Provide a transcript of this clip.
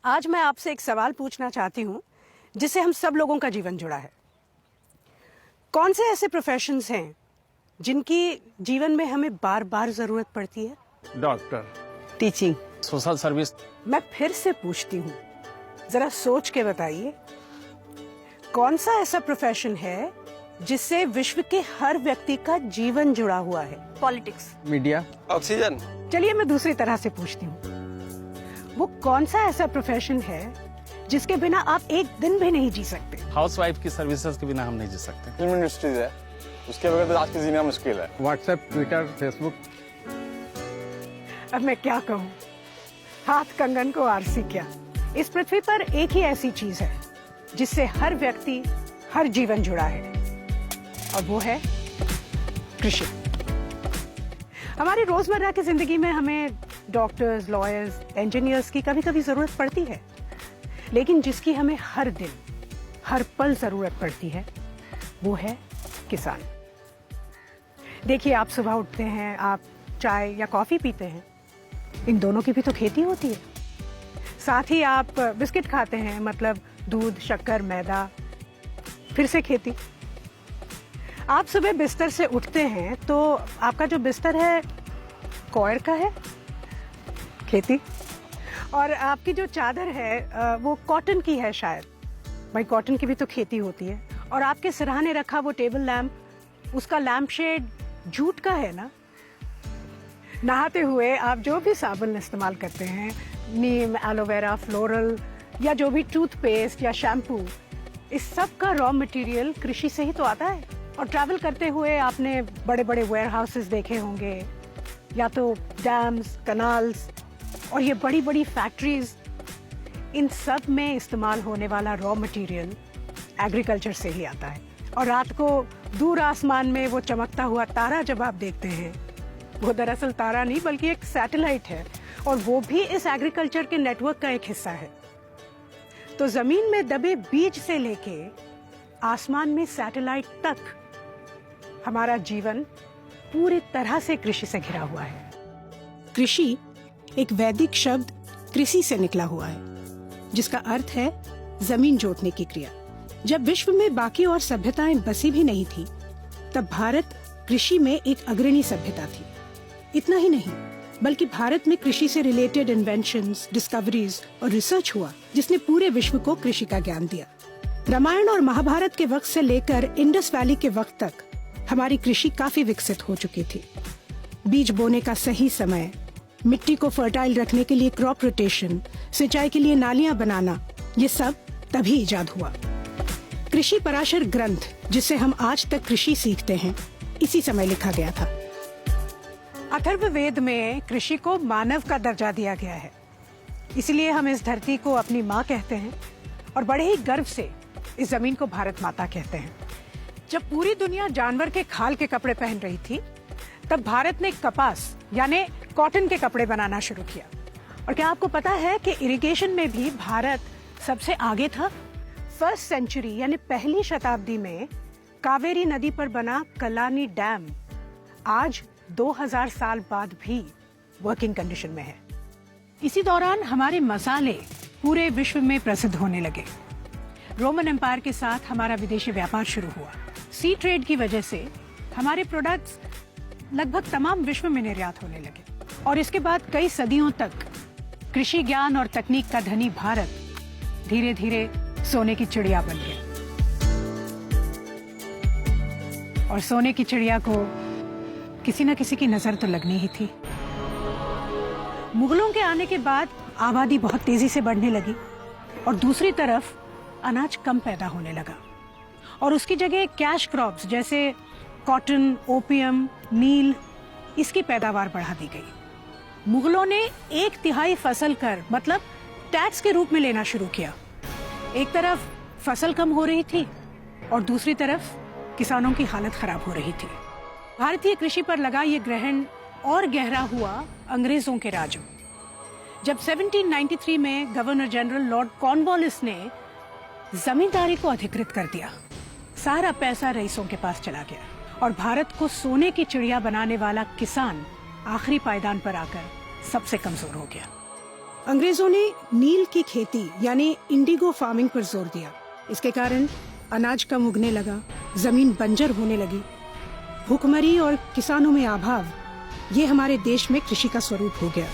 आज मैं आपसे एक सवाल पूछना चाहती हूँ जिससे हम सब लोगों का जीवन जुड़ा है। कौन से ऐसे प्रोफेशंस हैं जिनकी जीवन में हमें बार बार जरूरत पड़ती है? Doctor, teaching, social service. मैं फिर से पूछती हूँ, जरा सोच के बताइए, कौन सा ऐसा प्रोफेशन है जिससे विश्व के हर व्यक्ति का जीवन जुड़ा हुआ है? Politics, media, oxygen. चलिए मैं दूसरी तरह से पूछती हूँ, वो कौन सा ऐसा प्रोफेशन है जिसके बिना आप एक दिन भी नहीं जी सकते? हाउसवाइफ की सर्विसेज के बिना हम नहीं जी सकते। फिल्म इंडस्ट्रीज है, उसके बगैर तो आज की जीना मुश्किल है। WhatsApp, Twitter, Facebook. अब मैं क्या कहूँ, हाथ कंगन को आरसी क्या। इस पृथ्वी पर एक ही ऐसी चीज है जिससे हर व्यक्ति, हर जीवन जुड़ा है, और वो है कृषि। हमारी रोजमर्रा की जिंदगी में हमें डॉक्टर्स, लॉयर्स, इंजीनियर्स की कभी कभी जरूरत पड़ती है, लेकिन जिसकी हमें हर दिन, हर पल जरूरत पड़ती है वो है किसान। देखिए, आप सुबह उठते हैं, आप चाय या कॉफी पीते हैं, इन दोनों की भी तो खेती होती है। साथ ही आप बिस्किट खाते हैं, मतलब दूध, शक्कर, मैदा, फिर से खेती। आप सुबह बिस्तर से उठते हैं तो आपका जो बिस्तर है कॉयर का है, खेती, और आपकी जो चादर है वो कॉटन की है शायद, भाई कॉटन की भी तो खेती होती है। और आपके सिरहाने रखा वो टेबल लैंप, उसका लैंप शेड जूट का है ना। नहाते हुए आप जो भी साबुन इस्तेमाल करते हैं, नीम, एलोवेरा, फ्लोरल, या जो भी टूथपेस्ट या शैम्पू, इस सब का रॉ मटेरियल कृषि से ही तो आता है। और ट्रैवल करते हुए आपने बड़े बड़े वेयर हाउसेस देखे होंगे, या तो डैम्स, कनाल्स, और ये बड़ी बड़ी फैक्ट्रीज, इन सब में इस्तेमाल होने वाला रॉ मटेरियल एग्रीकल्चर से ही आता है। और रात को दूर आसमान में वो चमकता हुआ तारा जब आप देखते हैं, वो दरअसल तारा नहीं बल्कि एक सैटेलाइट है, और वो भी इस एग्रीकल्चर के नेटवर्क का एक हिस्सा है। तो जमीन में दबे बीज से लेके आसमान में सैटेलाइट तक हमारा जीवन पूरी तरह से कृषि से घिरा हुआ है। कृषि एक वैदिक शब्द कृषि से निकला हुआ है, जिसका अर्थ है जमीन जोतने की क्रिया। जब विश्व में बाकी और सभ्यताएं बसी भी नहीं थी, तब भारत कृषि में एक अग्रणी सभ्यता थी। इतना ही नहीं, बल्कि भारत में कृषि से रिलेटेड इन्वेंशंस, डिस्कवरीज और रिसर्च हुआ, जिसने पूरे विश्व को कृषि का ज्ञान दिया। रामायण और महाभारत के वक्त से लेकर इंडस वैली के वक्त तक हमारी कृषि काफी विकसित हो चुकी थी। बीज बोने का सही समय, मिट्टी को फर्टाइल रखने के लिए क्रॉप रोटेशन, सिंचाई के लिए नालियां बनाना, ये सब तभी इजाद हुआ। कृषि पराशर ग्रंथ, जिससे हम आज तक कृषि सीखते हैं, इसी समय लिखा गया था। अथर्ववेद में कृषि को मानव का दर्जा दिया गया है, इसलिए हम इस धरती को अपनी माँ कहते हैं, और बड़े ही गर्व से इस जमीन को भारत माता कहते हैं। जब पूरी दुनिया जानवर के खाल के कपड़े पहन रही थी, तब भारत ने कपास यानी कॉटन के कपड़े बनाना शुरू किया। और क्या आपको पता है कि इरिगेशन में भी भारत सबसे आगे था? फर्स्ट सेंचुरी यानी पहली शताब्दी में कावेरी नदी पर बना कलानी डैम आज 2000 साल बाद भी वर्किंग कंडीशन में है। इसी दौरान हमारे मसाले पूरे विश्व में प्रसिद्ध होने लगे। रोमन एम्पायर के साथ हमारा विदेशी व्यापार शुरू हुआ। सी ट्रेड की वजह से हमारे प्रोडक्ट्स लगभग तमाम विश्व में निर्यात होने लगे, और इसके बाद कई सदियों तक कृषि ज्ञान और तकनीक का धनी भारत धीरे धीरे सोने की चिड़िया बन गया। और सोने की चिड़िया को किसी न किसी की नजर तो लगनी ही थी। मुगलों के आने के बाद आबादी बहुत तेजी से बढ़ने लगी, और दूसरी तरफ अनाज कम पैदा होने लगा, और उसकी जगह कैश क्रॉप्स जैसे कॉटन, ओपियम, नील, इसकी पैदावार बढ़ा दी गई। मुगलों ने 1/3 फसल कर मतलब टैक्स के रूप में लेना शुरू किया। एक तरफ फसल कम हो रही थी, और दूसरी तरफ किसानों की हालत खराब हो रही थी। भारतीय कृषि पर लगा ये ग्रहण और गहरा हुआ अंग्रेजों के राज में, जब 1793 में गवर्नर जनरल लॉर्ड कॉर्नवालिस ने जमींदारी को अधिकृत कर दिया। सारा पैसा रईसों के पास चला गया, और भारत को सोने की चिड़िया बनाने वाला किसान आखिरी पायदान पर आकर सबसे कमजोर हो गया। अंग्रेजों ने नील की खेती यानी इंडिगो फार्मिंग पर जोर दिया। इसके कारण अनाज कम उगने लगा, जमीन बंजर होने लगी। भूखमरी और किसानों में अभाव, ये हमारे देश में कृषि का स्वरूप हो गया।